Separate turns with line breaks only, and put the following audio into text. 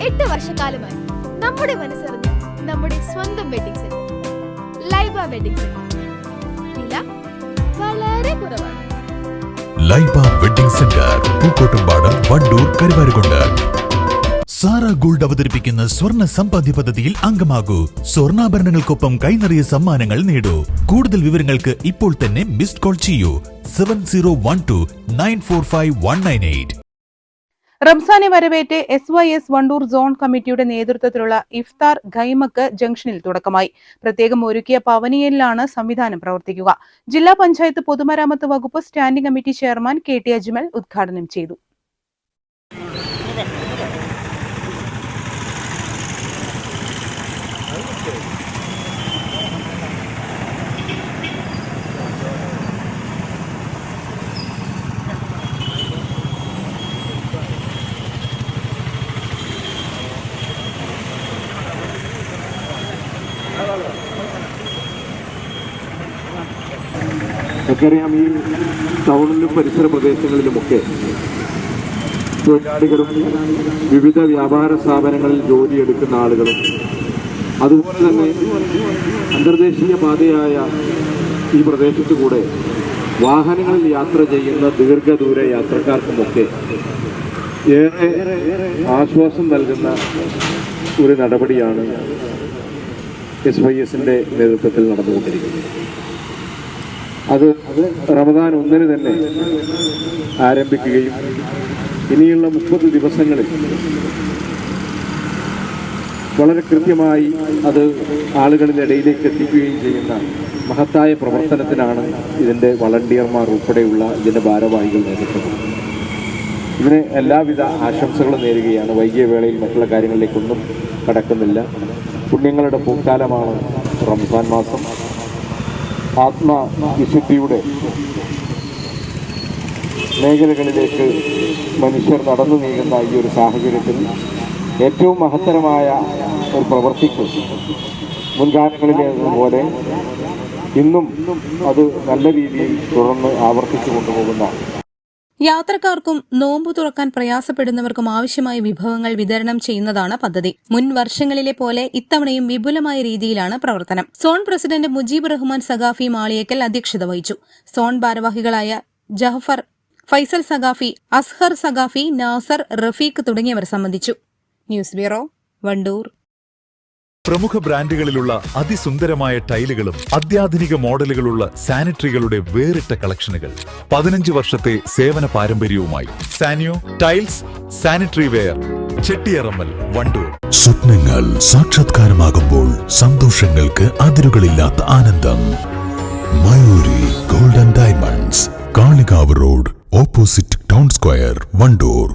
8 വർഷക്കാലമായി നമ്മുടെ മനസ്സറിഞ്ഞ് നമ്മുടെ സ്വന്തം wedding centre Laiba wedding centre. വില വളരെ കുറവാണ്.
Laiba wedding centre, Pookkottumpadam, Wandoor, Karuvarakundu. Sara gold അവതരിപ്പിക്കുന്ന സ്വർണ്ണ സമ്പാദ്യ പദ്ധതിയിൽ അംഗമാകൂ. സ്വർണ്ണാഭരണങ്ങൾക്കൊപ്പം കൈനിറിയ സമ്മാനങ്ങൾ നേടൂ. കൂടുതൽ വിവരങ്ങൾക്ക് ഇപ്പോൾ തന്നെ മിസ്ഡ് കോൾ ചെയ്യൂ 7012945198.
റംസാനെ വരവേറ്റ് SYS വണ്ടൂർ സോൺ കമ്മിറ്റിയുടെ നേതൃത്വത്തിലുള്ള ഇഫ്താർ ഖൈമക്ക് ജംഗ്ഷനിൽ തുടക്കമായി. പ്രത്യേകം ഒരുക്കിയ പവനിയലിലാണ് സംവിധാനം പ്രവർത്തിക്കുക. ജില്ലാ പഞ്ചായത്ത് പൊതുമരാമത്ത് വകുപ്പ് standing committee chairman KT Ajmal ഉദ്ഘാടനം ചെയ്തു.
നമുക്കറിയാം, ഈ ടൗണിലും പരിസര പ്രദേശങ്ങളിലുമൊക്കെ തൊഴിലാളികളും വിവിധ വ്യാപാര സ്ഥാപനങ്ങളിൽ ജോലിയെടുക്കുന്ന ആളുകളും അതുപോലെ തന്നെ അന്തർദേശീയ പാതയായ ഈ പ്രദേശത്തു കൂടെ വാഹനങ്ങളിൽ യാത്ര ചെയ്യുന്ന ദീർഘദൂര യാത്രക്കാർക്കുമൊക്കെ ഏറെ ആശ്വാസം നൽകുന്ന ഒരു നടപടിയാണ് SYSന്റെ നേതൃത്വത്തിൽ നടന്നുകൊണ്ടിരിക്കുന്നത്. അത് റമദാൻ 1 തന്നെ ആരംഭിക്കുകയും ഇനിയുള്ള 30 ദിവസങ്ങളിൽ വളരെ കൃത്യമായി അത് ആളുകളുടെ ഇടയിലേക്ക് എത്തിക്കുകയും ചെയ്യുന്ന മഹത്തായ പ്രവർത്തനത്തിനാണ് ഇതിൻ്റെ വളണ്ടിയർമാർ ഉൾപ്പെടെയുള്ള ഇതിൻ്റെ ഭാരവാഹികൾ നേതൃത്വം. ഇതിന് എല്ലാവിധ ആശംസകളും നേരുകയാണ്. വൈകിയ വേളയിൽ മറ്റുള്ള കാര്യങ്ങളിലേക്കൊന്നും കടക്കുന്നില്ല. പുണ്യങ്ങളുടെ പൂക്കാലമാണ് റംസാൻ മാസം. ആത്മവിശുദ്ധിയുടെ മേഖലകളിലേക്ക് മനുഷ്യർ നടന്നു നീങ്ങുന്ന ഈ ഒരു സാഹചര്യത്തിൽ ഏറ്റവും മഹത്തരമായ ഒരു പ്രവൃത്തിക്ക് മുൻകാലങ്ങളിലേതുപോലെ ഇന്നും അത് നല്ല രീതിയിൽ തുടർന്ന് ആവർത്തിച്ചു കൊണ്ടുപോകുന്ന
യാത്രക്കാർക്കും നോമ്പു തുറക്കാൻ പ്രയാസപ്പെടുന്നവർക്കും ആവശ്യമായ വിഭവങ്ങൾ വിതരണം ചെയ്യുന്നതാണ് പദ്ധതി. മുൻ വർഷങ്ങളിലെ പോലെ ഇത്തവണയും വിപുലമായ രീതിയിലാണ് പ്രവർത്തനം. സോൺ പ്രസിഡന്റ് മുജീബ് റഹ്മാൻ സഖാഫി മാളിയേക്കൽ അധ്യക്ഷത വഹിച്ചു. സോൺ ഭാരവാഹികളായ ജഹഫർ, ഫൈസൽ സഖാഫി, അസ്ഹർ സഖാഫി, നാസർ, റഫീഖ് തുടങ്ങിയവർ സംബന്ധിച്ചു. News bureau, Wandoor.
പ്രമുഖ ബ്രാൻഡുകളിലുള്ള അതിസുന്ദരമായ ടൈലുകളും അത്യാധുനിക മോഡലുകളുള്ള സാനിറ്ററികളുടെ വേറിട്ട കളക്ഷനുകൾ. 15 വർഷത്തെ സേവന പാരമ്പര്യവുമായി Sanio tiles, sanitary ware, Chettiyarammal, Wandoor. സ്വപ്നങ്ങൾ സാക്ഷാത്കാരമാകുമ്പോൾ സന്തോഷങ്ങൾക്ക് അതിരുകളില്ലാത്ത ആനന്ദം. Mayuri golden diamonds, Kalikavu road, opposite town square, Wandoor.